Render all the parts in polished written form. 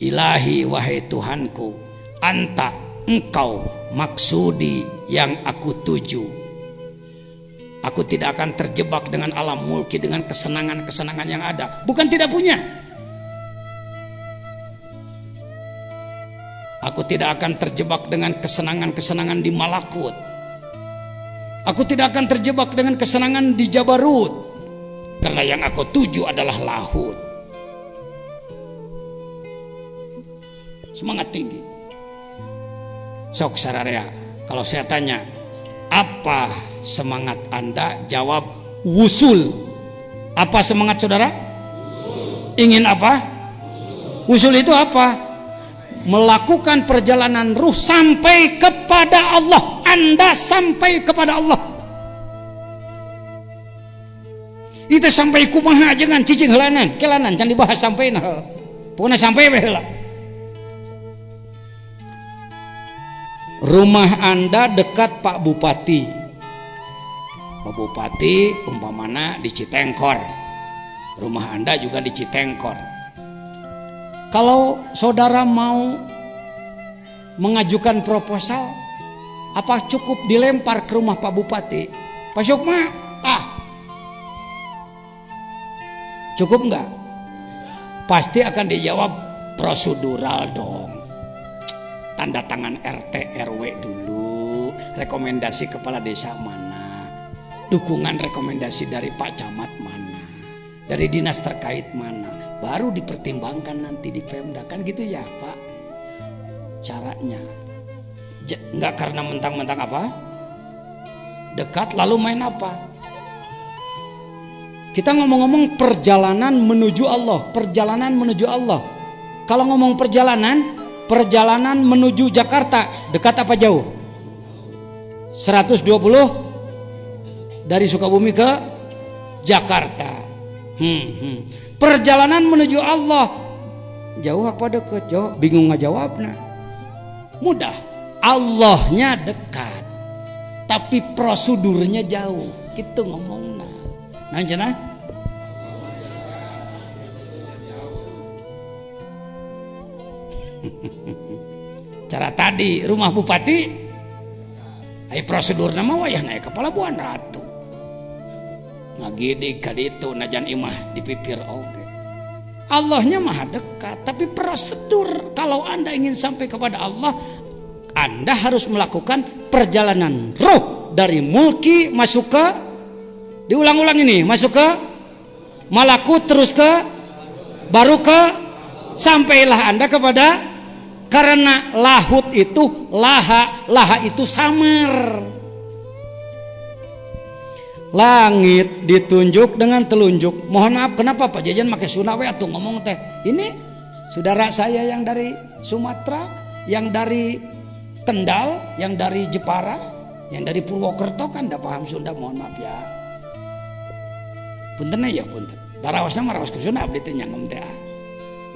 Ilahi wahai Tuhanku, anta engkau maksudi yang aku tuju. Aku tidak akan terjebak dengan alam mulki, dengan kesenangan-kesenangan yang ada. Bukan tidak punya. Aku tidak akan terjebak dengan kesenangan-kesenangan di malakut. Aku tidak akan terjebak dengan kesenangan di Jabarut. Karena yang aku tuju adalah lahut. Semangat tinggi. Sok sararea, kalau saya tanya, apa semangat Anda? Jawab wusul. Apa semangat saudara? Wusul. Ingin apa? Wusul itu apa? Melakukan perjalanan ruh sampai kepada Allah. Anda sampai kepada Allah. Itu sampai kumaha jangan cicing helanan, kelanan can dibahas sampai nah. Pokoknya sampai we heula. Rumah Anda dekat Pak Bupati. Pak Bupati umpamana di Citengkor. Rumah Anda juga di Citengkor. Kalau saudara mau mengajukan proposal, apa cukup dilempar ke rumah Pak Bupati? Pak Syukma, cukup enggak? Pasti akan dijawab prosedural dong. Tanda tangan RT RW dulu, rekomendasi kepala desa mana, dukungan rekomendasi dari Pak Camat mana, dari dinas terkait mana, baru dipertimbangkan nanti di Pemda, kan gitu ya Pak caranya. Enggak karena mentang-mentang apa dekat lalu main apa. Kita ngomong-ngomong perjalanan menuju Allah, perjalanan menuju Allah. Kalau ngomong perjalanan menuju Jakarta dekat apa jauh? 120 dari Sukabumi ke Jakarta. Perjalanan menuju Allah jauh apa dekat? Jauh, bingung ngajawabna. Mudah, Allahnya dekat, tapi prosedurnya jauh. Gitu ngomongna. Nah, cenah. Cara tadi rumah bupati, ai prosedur nama wayah naik kepala buan ratu. Ngagidi kaditu najan imah dipipir oge. Allahnya maha dekat, tapi prosedur kalau Anda ingin sampai kepada Allah, Anda harus melakukan perjalanan ruh dari mulki masuk ke, diulang-ulang ini, masuk ke malakut, terus ke baru ke, sampailah Anda kepada, karena lahut itu laha itu samar. Langit ditunjuk dengan telunjuk. Mohon maaf, kenapa Pak Jajan pakai Sunawe atau ngomong teh? Ini saudara saya yang dari Sumatera, yang dari Kendal, yang dari Jepara, yang dari Purwokerto kan enggak paham Sunda, mohon maaf ya. Punten ya punten. Larawasna marawas ke Sunda abdi teh nyangem teh.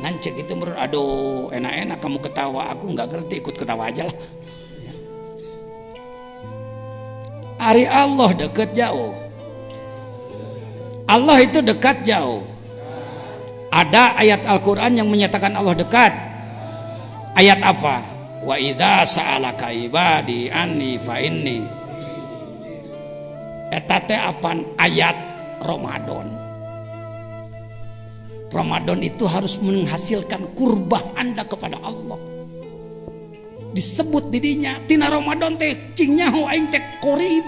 Ngancek itu menurut, aduh enak-enak kamu ketawa, aku nggak ngerti, ikut ketawa aja lah. Ari Allah dekat jauh. Allah itu dekat jauh. Ada ayat Al-Quran yang menyatakan Allah dekat. Ayat apa? Wa idza sa'alaka ibadi anni fa inni. Eta teh apan ayat Ramadan. Ramadan itu harus menghasilkan kurbah Anda kepada Allah. Disebut didinya tina Ramadan teh cing nyaho aing teh qorib.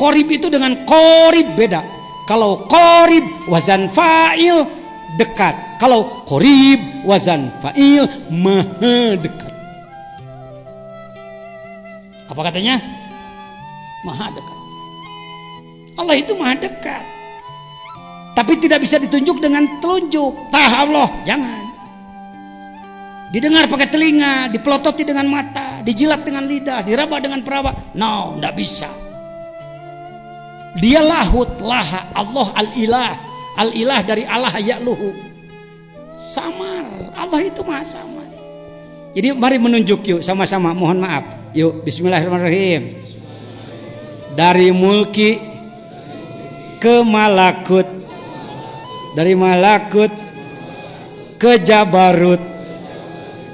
Qorib itu dengan qorib beda. Kalau qorib wazan fa'il dekat. Kalau qorib wazan fa'il maha dekat. Apa katanya? Maha dekat. Allah itu maha dekat. Tapi tidak bisa ditunjuk dengan telunjuk. Tah Allah, jangan. Didengar pakai telinga, dipelototi dengan mata, dijilat dengan lidah, diraba dengan peraba. No, tidak bisa. Dia lahut, laha, Allah al-ilah. Al-ilah dari Allah ya'luhu. Samar, Allah itu maha samar. Jadi mari menunjuk yuk sama-sama, mohon maaf. Yuk, bismillahirrahmanirrahim. Dari mulki ke malakut. Dari malakut ke Jabarut,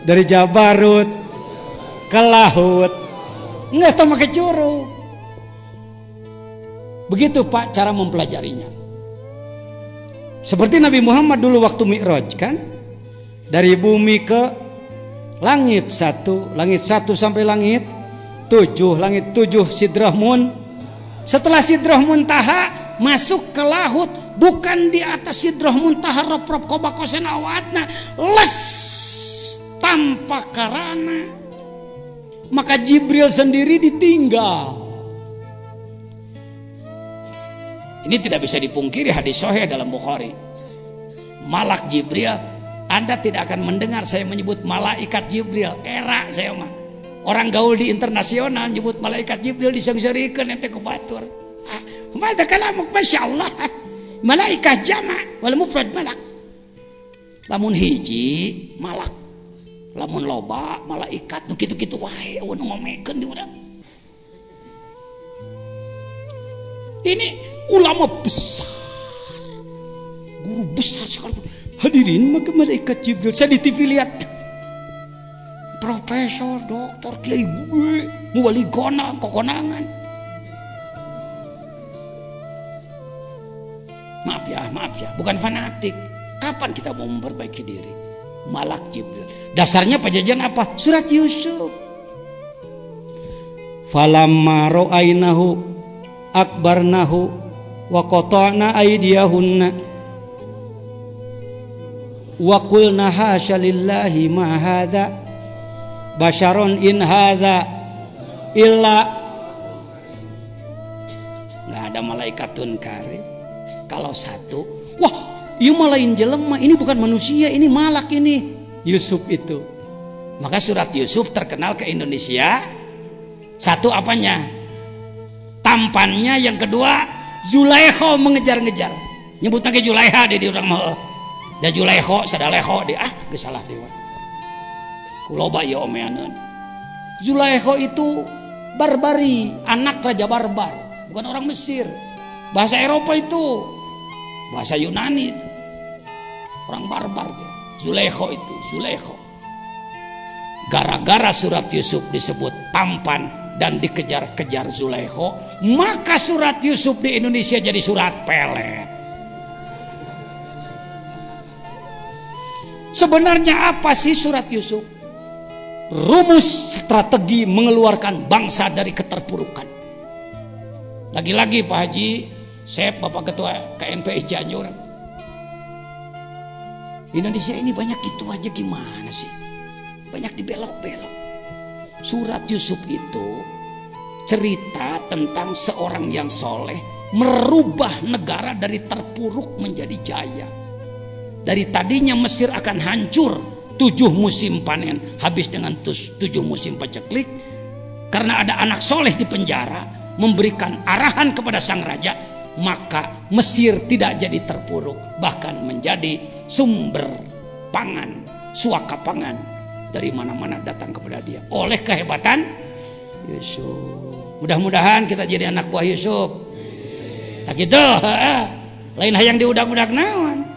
dari Jabarut ke Lahut, nggak usah pakai curug. Begitu Pak cara mempelajarinya. Seperti Nabi Muhammad dulu waktu Mi'raj kan, dari bumi ke langit satu sampai langit 7 Sidrah Setelah Sidrah Muntaha masuk ke Lahut, bukan di atas Sidrah Muntaha rob kobakosen awatna les tanpa karana, maka Jibril sendiri ditinggal. Ini tidak bisa dipungkiri, hadis sahih dalam Bukhari. Malak Jibril, Anda tidak akan mendengar saya menyebut malaikat Jibril. Era saya mah orang gaul di internasional nyebut malaikat Jibril disang-sangikeun ente ku batur. Mata kalamuk masyaallah. Malaikat jama' wal mufrad malak. Lamun hiji malak, lamun loba malaikat nu kitu-kitu wae nu ngomekeun di urang. Ini ulama besar, guru besar sekali. Hadirin, maka malaikat Jibril saya di TV lihat, profesor, dokter, kiai gue, muwali kokonangan. Maaf ya, bukan fanatik. Kapan kita mau memperbaiki diri? Malak Jibril. Dasarnya pajajan apa? Surat Yusuf. Falamma ra'ainahu akbarnahu wa qata'na aydiyahunna wa qulna hasya lillahi ma hadza basyaron in hadza illa. Nggak ada malaikatun karim. Kalau satu, wah iya malain jelema, ini bukan manusia, ini malak ini Yusuf itu. Maka surat Yusuf terkenal ke Indonesia. Satu apanya? Tampannya. Yang kedua Zulaikha mengejar-ngejar. Nyebutnya ke Zulaiha di orang mah. Da Zulaikha sadaleho di geus salah dewa. Kuloba ieu omeaneun. Zulaikha itu barbari, anak raja barbar, bukan orang Mesir. Bahasa Eropa itu, bahasa Yunani itu. Orang barbar dia. Zulaikha itu, Zulaikha. Gara-gara surat Yusuf disebut tampan dan dikejar-kejar Zulaikha, maka surat Yusuf di Indonesia jadi surat pelet. Sebenarnya apa sih surat Yusuf? Rumus strategi mengeluarkan bangsa dari keterpurukan. Lagi-lagi Pak Haji, saya Bapak Ketua KNPI Cianjur, Indonesia ini banyak gitu aja, gimana sih? Banyak dibelok-belok. Surat Yusuf itu cerita tentang seorang yang soleh merubah negara dari terpuruk menjadi jaya. Dari tadinya Mesir akan hancur, 7 musim panen habis dengan 7 musim paceklik, karena ada anak soleh di penjara memberikan arahan kepada sang raja, maka Mesir tidak jadi terpuruk, bahkan menjadi sumber pangan, suaka pangan dari mana-mana datang kepada dia oleh kehebatan Yusuf. Mudah-mudahan kita jadi anak buah Yusuf. Tak gitu, lain hayang diudak-udak naon,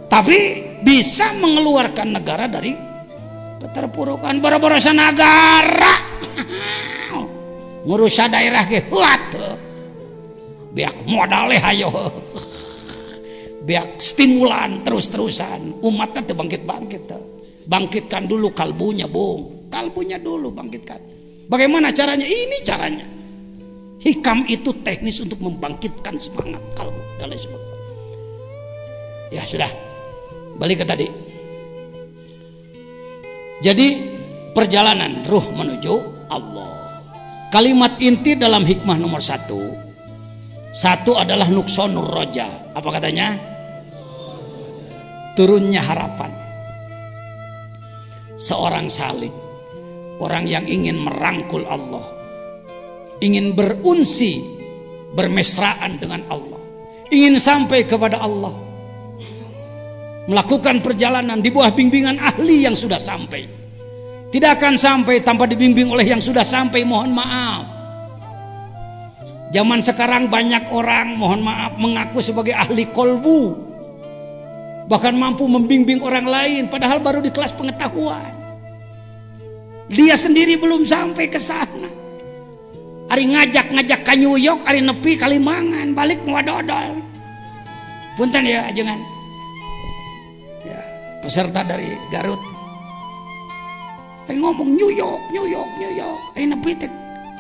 tapi bisa mengeluarkan negara dari keterpurukan. Boro-borosa negara ngurus daerah ge biak modalnya hayo, biak stimulan terus-terusan, umatnya tuh bangkit-bangkit tuh. Bangkitkan dulu kalbunya, Bung, kalbunya dulu bangkitkan. Bagaimana caranya? Ini caranya. Hikam itu teknis untuk membangkitkan semangat kalbu dan lain sebagainya. Ya sudah, balik ke tadi. Jadi perjalanan ruh menuju Allah. Kalimat inti dalam hikmah nomor 1 adalah nuksonur roja. Apa katanya? Turunnya harapan. Seorang salik, orang yang ingin merangkul Allah, ingin berunsi, bermesraan dengan Allah, ingin sampai kepada Allah, melakukan perjalanan di bawah bimbingan ahli yang sudah sampai. Tidak akan sampai tanpa dibimbing oleh yang sudah sampai. Mohon maaf, zaman sekarang banyak orang, mohon maaf, mengaku sebagai ahli kolbu, bahkan mampu membimbing orang lain padahal baru di kelas pengetahuan. Dia sendiri belum sampai ke sana. Ari ngajak ke New York, ari nepi Kalimangan, balik mau dodol. Punten ya ajengan. Ya, peserta dari Garut. Ay ngomong New York. Ay nepi teh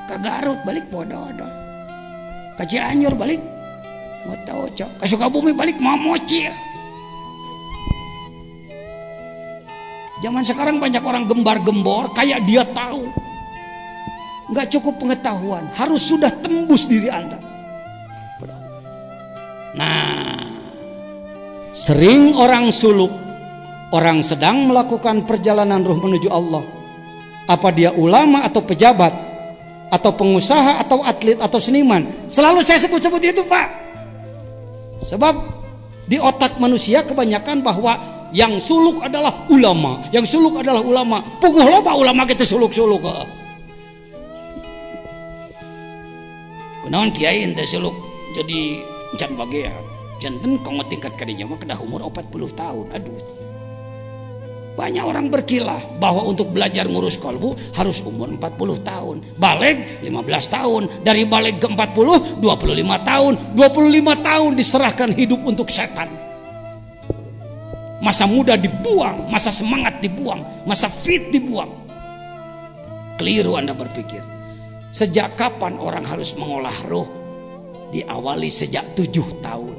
ke Garut, balik mau dodol. Ka Cianjur balik mau tahu cok. Ka Sukabumi balik mau mocil. Zaman sekarang banyak orang gembar-gembor kayak dia tahu. Nggak cukup pengetahuan, harus sudah tembus diri Anda. Nah, sering orang suluk, orang sedang melakukan perjalanan ruh menuju Allah. Apa dia ulama atau pejabat, atau pengusaha atau atlet atau seniman, selalu saya sebut-sebut itu Pak. Sebab di otak manusia kebanyakan bahwa yang suluk adalah ulama, yang suluk adalah ulama. Puguh loba ulama kita suluk-suluk. Kunaon kiai ente suluk jadi can bagea. Janten konggo tingkat kadinya mah kedah umur 40 tahun. Aduh. Banyak orang berkilah bahwa untuk belajar ngurus kolbu harus umur 40 tahun. Baleg 15 tahun. Dari baleg ke 40, 25 tahun. 25 tahun diserahkan hidup untuk setan. Masa muda dibuang, masa semangat dibuang, masa fit dibuang. Keliru Anda berpikir. Sejak kapan orang harus mengolah roh? Diawali sejak 7 tahun.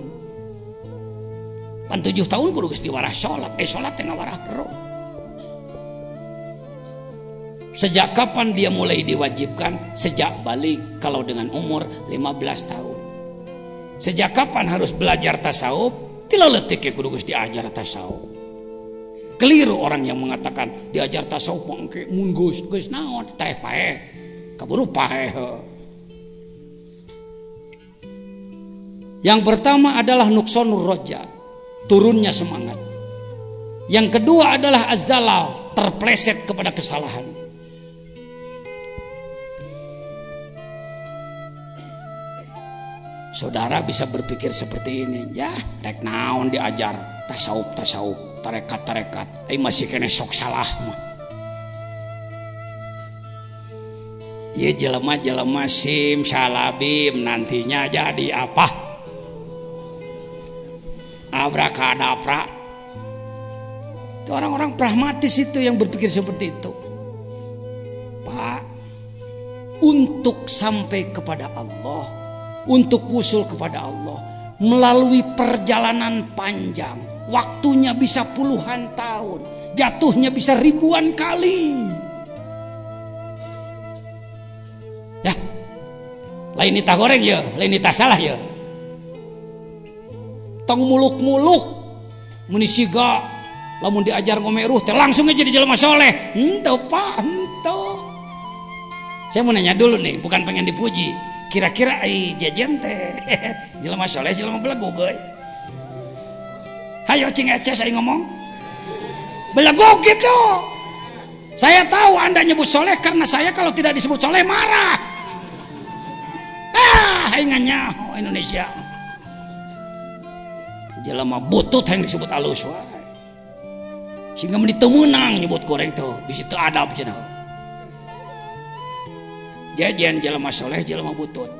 Pan 7 tahun kudu geus diwarah salat. Salat teh ngawarah roh. Sejak kapan dia mulai diwajibkan? Sejak balik kalau dengan umur 15 tahun. Sejak kapan harus belajar tasawuf? Tilaletik ya kudu geus diajar tasawuf. Keliru orang yang mengatakan diajar tasawuf mangke mun geus naon teh paeh. Kaburu paeh. Yang pertama adalah nuksonur roja, turunnya semangat. Yang kedua adalah azzalal, terpleset kepada kesalahan. Saudara bisa berpikir seperti ini, ya rek naon diajar tasawuf, tarekat, masih kena sok salah mah. Ya jelema sim salabim nantinya jadi apa? Abrakadabra. Itu orang-orang pragmatis itu yang berpikir seperti itu. Pak, untuk sampai kepada Allah, untuk usul kepada Allah melalui perjalanan panjang, waktunya bisa puluhan tahun, jatuhnya bisa ribuan kali. Ya, lain nita goreng ya, lain nita salah ya. Tong muluk-muluk munisiga lamun diajar ngomeruh teh langsung aja jadi jelema soleh. Henteu Pak, henteu. Saya mau nanya dulu nih, bukan pengen dipuji. Kira-kira jajan teh jelema soleh jelema belagu geuy. Hayo cing eces saya ngomong. Belagu gitu. Saya tahu Anda nyebut soleh karena saya kalau tidak disebut soleh marah. Haingannya Indonesia. Jelema butut yang disebut alus wae. Sehingga menit teu meunang nyebut goreng tuh, bisi teu adab cenah. Jajan jelema soleh jelema butut.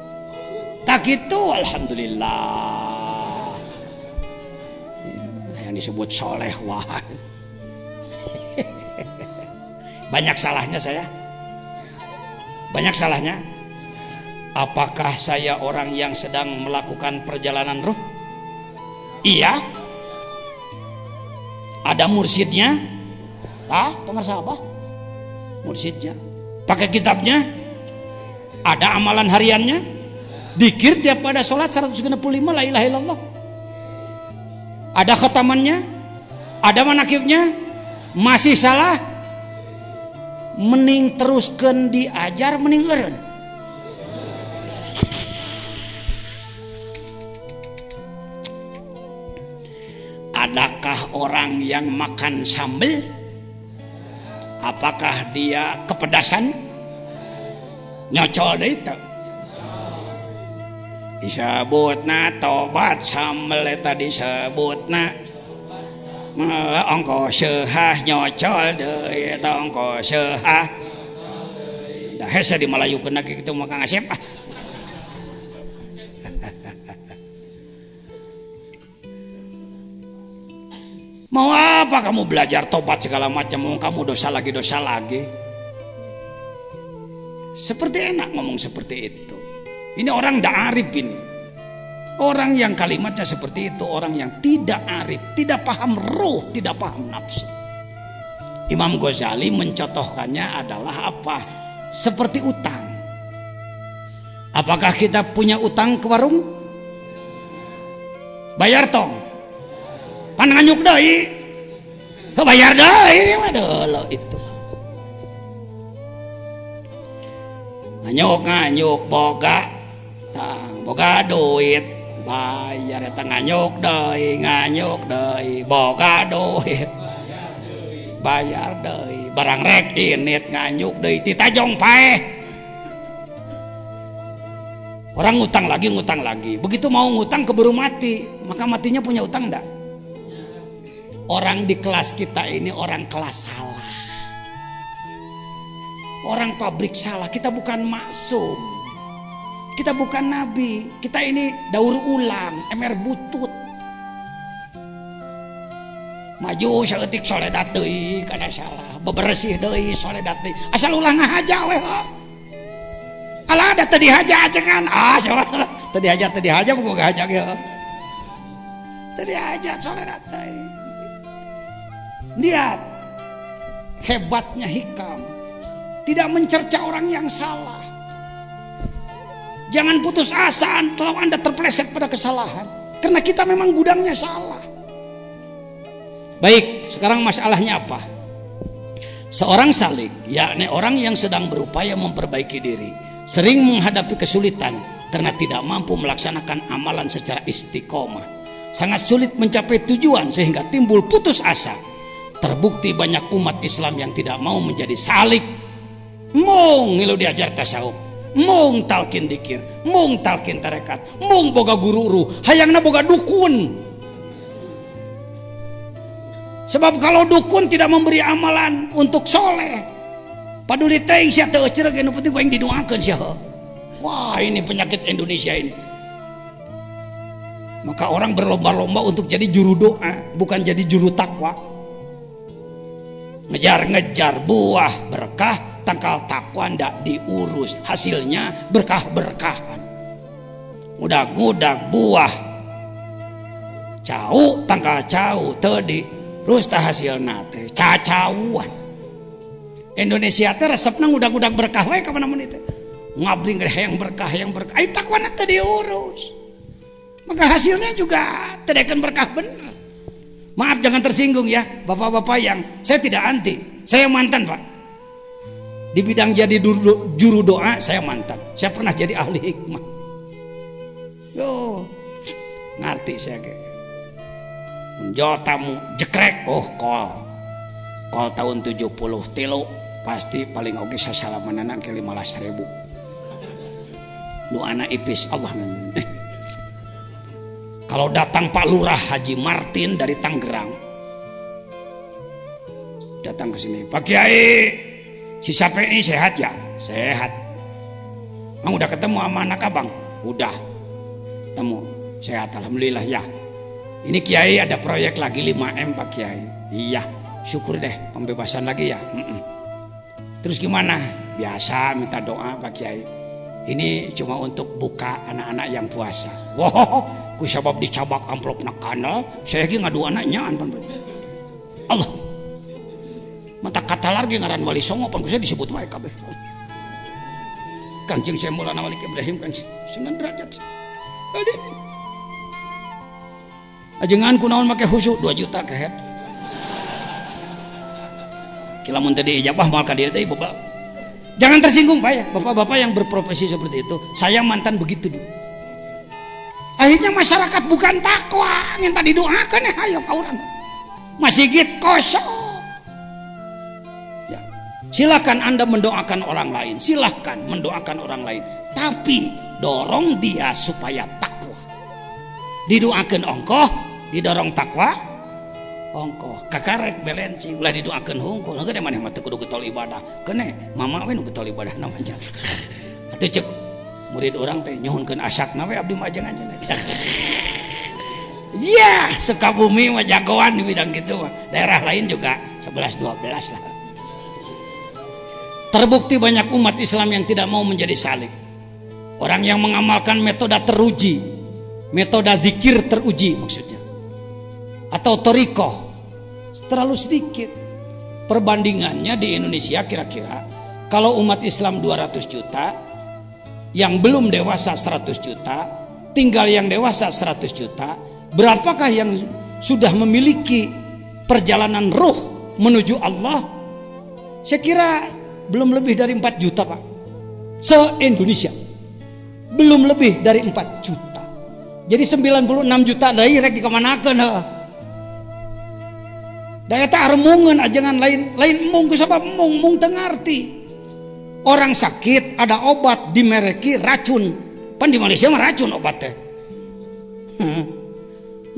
Tak gitu alhamdulillah. Yang disebut soleh wae. Banyak salahnya saya. Banyak salahnya. Apakah saya orang yang sedang melakukan perjalanan roh? Iya. Ada mursyidnya? Pengersa apa? Mursyidnya. Pakai kitabnya? Ada amalan hariannya? Dikir tiap pada sholat 165 la ilaha illallah. Ada khatamannya? Ada manakibnya? Masih salah? Mending teruskan diajar, mending eureun. Adakah orang yang makan sambal? Apakah dia kepedasan? Nyocol deui teu? Disebutna tobat sambal eta disebutna ongko sehah nyocol deui eta ongko sehah dah hese di Malayukeun kitu mah Kang Asep Mau apa kamu belajar tobat segala macam, mau kamu dosa lagi. Seperti enak ngomong seperti itu. Ini orang tidak arif ini. Orang yang kalimatnya seperti itu, orang yang tidak arif, tidak paham ruh, tidak paham nafsu. Imam Ghazali mencontohkannya adalah apa? Seperti utang. Apakah kita punya utang ke warung? Bayar tong. Pan nganyuk deui. Kebayar deui mah deuleu itu. Nganyuk boga tang boga duit bayar eta nganyuk deui boga duit bayar deui barang rek init nganyuk deui ti tajong paeh. Orang ngutang lagi begitu mau ngutang keburu mati, maka matinya punya utang enggak? Orang di kelas kita ini orang kelas salah, orang pabrik salah. Kita bukan maksum, kita bukan nabi, kita ini daur ulang, emer butut. Maju saeutik soledat deui kana salah, bebersih deui soledat deui. Asal ulang ngahaja we. Alah da teu dihaja cengan. Teu dihaja buku ngahaja ge. Teu dihaja soledat deui. Lihat hebatnya hikam, tidak mencerca orang yang salah. Jangan putus asa kalau Anda terpeleset pada kesalahan, karena kita memang gudangnya salah. Baik, sekarang masalahnya apa? Seorang salik, yakni orang yang sedang berupaya memperbaiki diri, sering menghadapi kesulitan karena tidak mampu melaksanakan amalan secara istiqomah. Sangat sulit mencapai tujuan sehingga timbul putus asa. Terbukti banyak umat Islam yang tidak mau menjadi salik. Mung ngilu diajar tasawuf, mung talkin dikir, mung talkin tarekat, mung boga guru hayangna boga dukun. Sebab kalau dukun tidak memberi amalan untuk soleh, paduli teuing sia teu ceureuh nu penting aing didoakeun sia. Wah, ini penyakit Indonesia ini. Maka orang berlomba-lomba untuk jadi juru doa, bukan jadi juru takwa. Ngejar-ngejar buah berkah, tangkal takwa ndak diurus, hasilnya berkah-berkahan. Ngudag-ngudag buah cau, tangkal cau teu diurus tah hasilna teh cacauan. Indonesia teh resepna ngudag-ngudag berkah we ka mana mun teh. Ngabring hayang berkah, ai takwana teu diurus. Maka hasilnya juga tidak akan berkah benar. Maaf jangan tersinggung ya bapak-bapak yang saya tidak anti, saya mantan Pak di bidang jadi juru doa. Saya mantan, saya pernah jadi ahli hikmah. Yo ngerti saya kayak menjual tamu jekrek, kol tahun 73 pasti paling oke saya salamananan ke 15.000 nu anak ipis Allah. Kalau datang Pak Lurah Haji Martin dari Tangerang, datang ke sini, Pak Kiai, si Sapei sehat ya? Sehat. Bang udah ketemu sama anak abang? Udah ketemu, sehat alhamdulillah ya. Ini Kiai ada proyek lagi 5M Pak Kiai. Iya, syukur deh pembebasan lagi ya. Terus gimana? Biasa minta doa Pak Kiai. Ini cuma untuk buka anak-anak yang puasa. Wow, ku sabab dicabak amplop nakana, saya lagi ngadu anaknya Allah. Mata kata lagi ngaran Wali Songo pan saya disebut wae kabeh. Kanjeng saya Maulana Malik Ibrahim kan 9 derajat. Ade. Ajengan kunaon make khusyuk 2 juta ke head. Kila mun tadi ijabah moal ka dieu deui bapak. Jangan tersinggung Pak ya, bapak-bapak yang berprofesi seperti itu. Saya mantan begitu dulu. Akhirnya masyarakat bukan takwa, yang tadi doakan ya ayo kauran. Masih git kosong. Ya, silakan Anda mendoakan orang lain, silakan mendoakan orang lain, tapi dorong dia supaya takwa. Didoakan ongkoh, didorong takwa. ongkoh kakarek belencing ulah didoakeun hungkul geus maneh mah teu kudu getol ibadah kene mama we nu getol ibadah na mah atuh cek murid orang teh nyuhunkeun asakna we abdi mah ajengan ya Sukabumi mah jagoan di bidang gitu mah daerah lain juga 11-12 lah. Terbukti banyak umat Islam yang tidak mau menjadi salik, orang yang mengamalkan metode teruji, metode zikir teruji maksudnya, atau torikoh terlalu sedikit. Perbandingannya di Indonesia kira-kira kalau umat Islam 200 juta, yang belum dewasa 100 juta, tinggal yang dewasa 100 juta, berapakah yang sudah memiliki perjalanan ruh menuju Allah? Saya kira belum lebih dari 4 juta Pak, se-Indonesia belum lebih dari 4 juta. Jadi 96 juta dari rek dikamanakeun heuh. Da eta aremungeun ajengan lain mung kusabab mung teu ngarti. Orang sakit ada obat dimereki racun. Pan di Malaysia mah racun obat teh.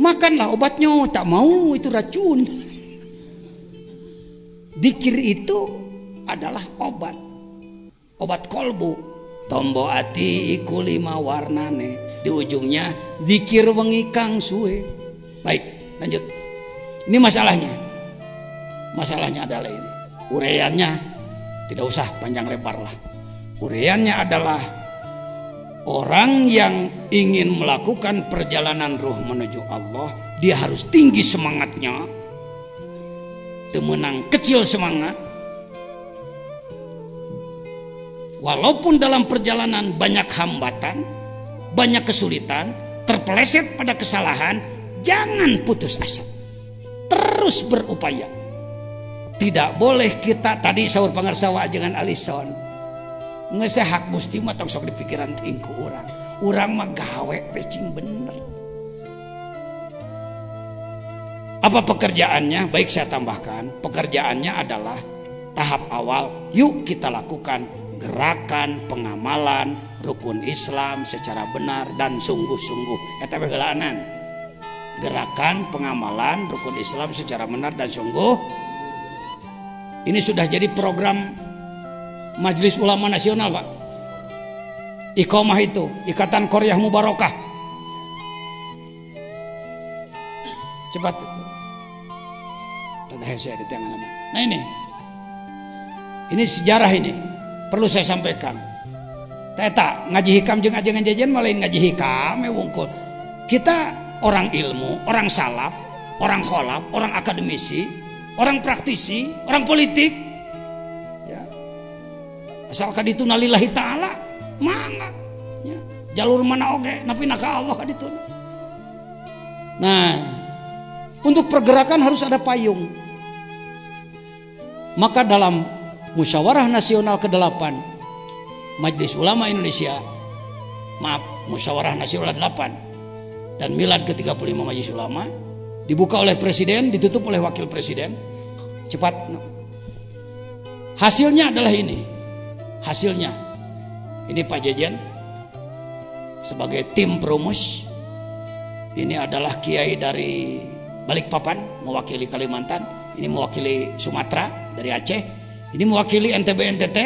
Makanlah obatnya, tak mau itu racun. Dikir itu adalah obat kolbu. Tombo ati iku 5 warnane, di ujungnya zikir wengi kang suwe. Baik, lanjut. Ini masalahnya adalah ini, uraiannya tidak usah panjang lebar lah. Uraiannya adalah orang yang ingin melakukan perjalanan ruh menuju Allah, dia harus tinggi semangatnya, temenang kecil semangat. Walaupun dalam perjalanan banyak hambatan, banyak kesulitan, terpeleset pada kesalahan, jangan putus asa, terus berupaya. Tidak boleh kita tadi sahur pangarsawa ajengan Alison ngeusah hak Gusti mah tong sok dipikiran teuing ku urang mah gawe pecing bener. Apa pekerjaannya? Baik, saya tambahkan, pekerjaannya adalah tahap awal, yuk kita lakukan gerakan pengamalan rukun Islam secara benar dan sungguh-sungguh. Eta heulaanan. Gerakan pengamalan rukun Islam secara benar dan sungguh. Ini sudah jadi program Majelis Ulama Nasional, Pak. Iqomah itu, Ikatan Qaryah Mubarakah. Cepat itu. Ada saya di tangan. Nah ini sejarah ini perlu saya sampaikan. Teta ngaji hikam jeung ajengan jajan malain ngaji hikam wungkul. Kita orang ilmu, orang salaf, orang kholaf, orang akademisi, orang praktisi, orang politik, ya. Asalkan itu nalillahi ta'ala, mangga. Ya. Jalur mana oge, napi naka Allah kaditu. Nah, untuk pergerakan harus ada payung. Maka dalam Musyawarah Nasional ke-8 Majelis Ulama Indonesia, Musyawarah Nasional 8 dan Milad ke-35 Majelis Ulama, dibuka oleh Presiden, ditutup oleh Wakil Presiden. Cepat. Hasilnya adalah ini. Hasilnya ini Pak Jejen sebagai tim perumus. Ini adalah kiai dari Balikpapan mewakili Kalimantan, ini mewakili Sumatera dari Aceh, ini mewakili NTB NTT,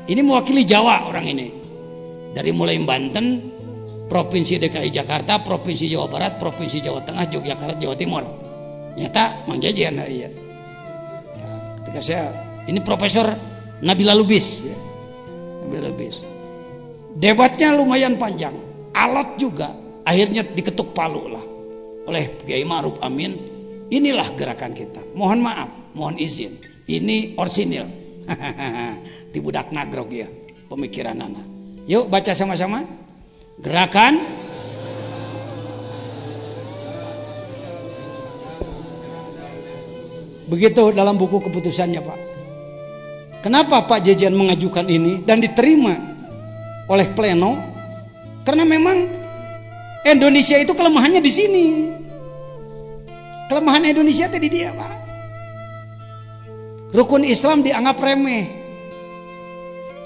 ini mewakili Jawa orang ini. Dari mulai Banten, Provinsi DKI Jakarta, Provinsi Jawa Barat, Provinsi Jawa Tengah, Yogyakarta, Jawa Timur. Nyata Mang Jejen iya. Ya, ketika saya ini Profesor Nabila Lubis ya. Nabila Lubis. Debatnya lumayan panjang, alot juga, akhirnya diketuk palu lah oleh Kiai Ma'ruf Amin. Inilah gerakan kita. Mohon maaf, mohon izin. Ini orsinil. Di budak nagrog ya pemikiran anak. Yuk baca sama-sama. Gerakan begitu dalam buku keputusannya, Pak. Kenapa Pak Jejen mengajukan ini dan diterima oleh pleno? Karena memang Indonesia itu kelemahannya di sini. Kelemahan Indonesia tadi dia, Pak. Rukun Islam dianggap remeh.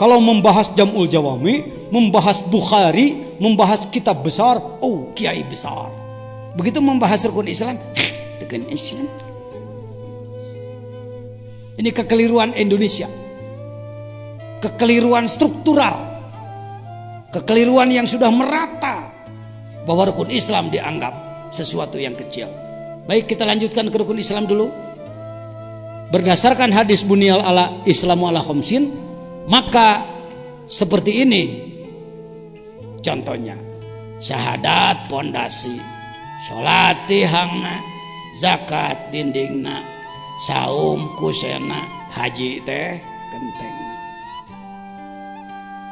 Kalau membahas Jam'ul Jawami, membahas Bukhari, membahas kitab besar, oh kiai besar. Begitu membahas rukun Islam, rukun Islam Ini kekeliruan Indonesia, kekeliruan struktural, kekeliruan yang sudah merata bahwa rukun Islam dianggap sesuatu yang kecil. Baik, kita lanjutkan ke rukun Islam dulu. Berdasarkan hadis bunyal ala Islamu ala khamsin, maka seperti ini contohnya: syahadat pondasi, salat tihangna, zakat dindingna, saum kusena, haji teh gentengna.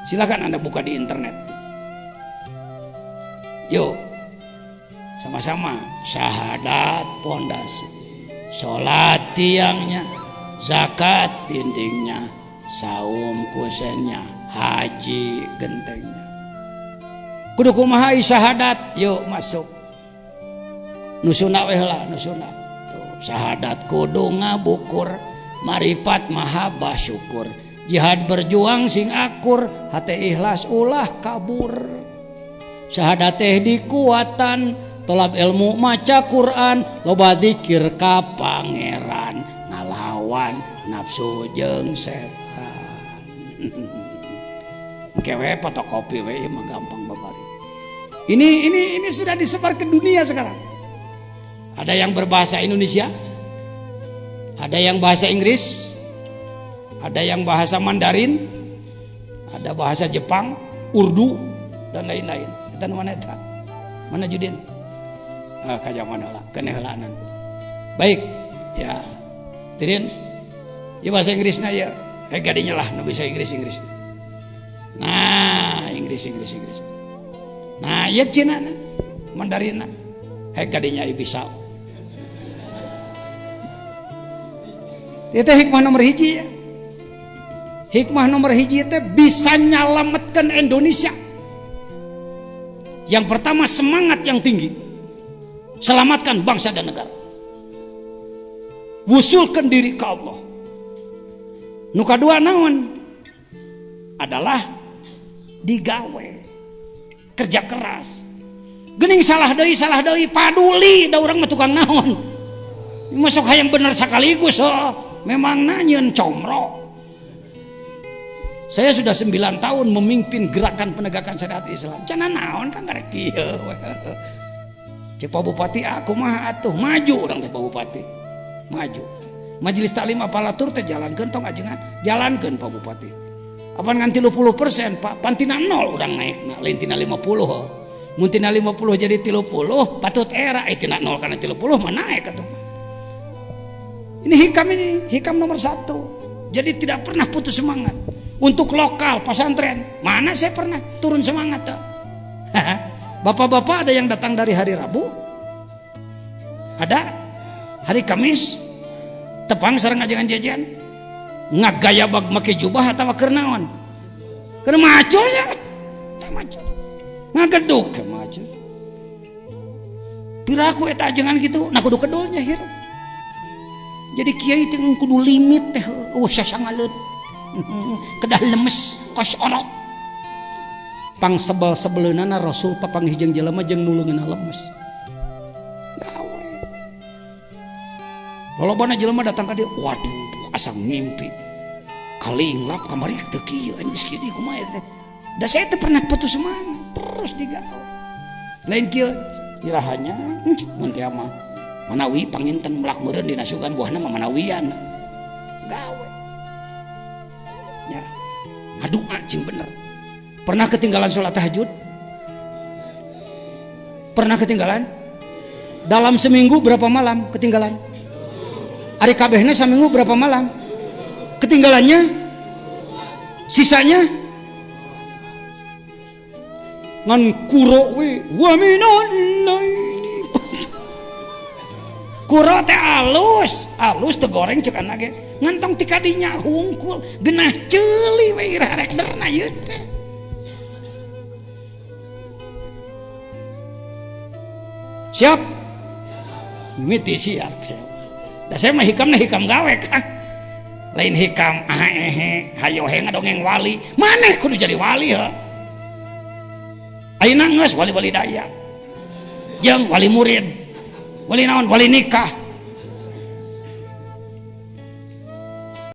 Silakan Anda buka di internet. Yuk, sama-sama: syahadat pondasi, sholat tiangnya, zakat dindingnya, saum kusennya, haji gentengnya. Kudu kumaha syahadat? Yuk masuk. Nusuna weh lah, nusuna. Tuh, syahadat kudu ngabukur, marifat mahabbah syukur, jihad berjuang sing akur, hate ikhlas ulah kabur. Syahadat teh dikuatan, tolab ilmu maca Quran, loba zikir ka pangeran, ngalawan nafsu jeung setan. Kewe fotokopi we mah gampang babari. Ini sudah disebar ke dunia sekarang. Ada yang berbahasa Indonesia, ada yang bahasa Inggris, ada yang bahasa Mandarin, ada bahasa Jepang, Urdu dan lain-lain. Eta nu mana eta? Mana Judin? Kaja mana lah, kenehelanan. Baik, ya. Tidin, ya bahasa Inggrisnya ya. Gadinya lah, nu bisa Inggris. Nah, Inggris. Nah, ya Cina na, Mandarin na. Gadinya bisa. Itu hikmah nomor hiji ya. Hikmah nomor hiji itu bisa nyalamatkan Indonesia. Yang pertama, semangat yang tinggi, selamatkan bangsa dan negara, wusulkan diri ke Allah. Nu kadua naon? Adalah digawe, kerja keras. Geuning salah deui paduli da urang mah tukang naon. Masuk hayang bener sakaligus memang nanyeun comro. Saya sudah 9 tahun memimpin gerakan penegakan syariat Islam. Cenah naon kan karek kieu. Cek Pak Bupati aku mah atuh maju urang teh Pak Bupati. Maju. Majelis Taklim apalatur teh jalankeun tong ajengan, jalankeun Pak Bupati. Apaan ngan 30%, Pak? Pantina 0 urang naikna, lain tina 50. Mun tina 50 jadi 30, patut era tina 0 kana 30 mah naik atuh Pak. Ini hikam nomor 1. Jadi tidak pernah putus semangat. Untuk lokal pesantren, mana saya pernah turun semangat tuh. Bapak-bapak ada yang datang dari hari Rabu, ada hari Kamis, tepang sareng ngajengan jajan, ngagaya bag make jubah atau keur naon? Keur macul nya, teh macul. Ngageduk ke macul. Piraku eta ajengan gitu, nah kudu kedulnya hirup. Jadi kiai teh kudu limit teh, sasangalut. Kedah lemes kos orok pang sebel-sebeleunana Rasul papanggih jeung jelema jeung nulungeunna lemes gawe lolobana jelema datang ka dieu, waduh asa ngimpi kalinglap kamari teu kieu geus kieu kumaha teh da saya teh pernah putus semangat terus digawe lain kieu irahanya mun teh mah manawi panginten melak meureun dina sugan buahna mah manawian gawe ya, ngadua cing bener. Pernah ketinggalan sholat tahajud? Pernah ketinggalan? Dalam seminggu berapa malam ketinggalan? Ari kabehna saminggu berapa malam? Ketinggalannya? Sisanya? Ngan kuro we wa minan laili. Kuro teh alus teh goreng cek anake. Ngantong tika dinya hungkul genah ceuli we irah rek derna ieu teh. Siap? Miti siap. Da saya mah hikamna hikam gawe kan. Lain hikam hayo he ngadongeng wali. Maneh kudu jadi wali heuh. Ayeuna geus wali-wali daya. Jeung wali murid. Wali naon? Wali nikah.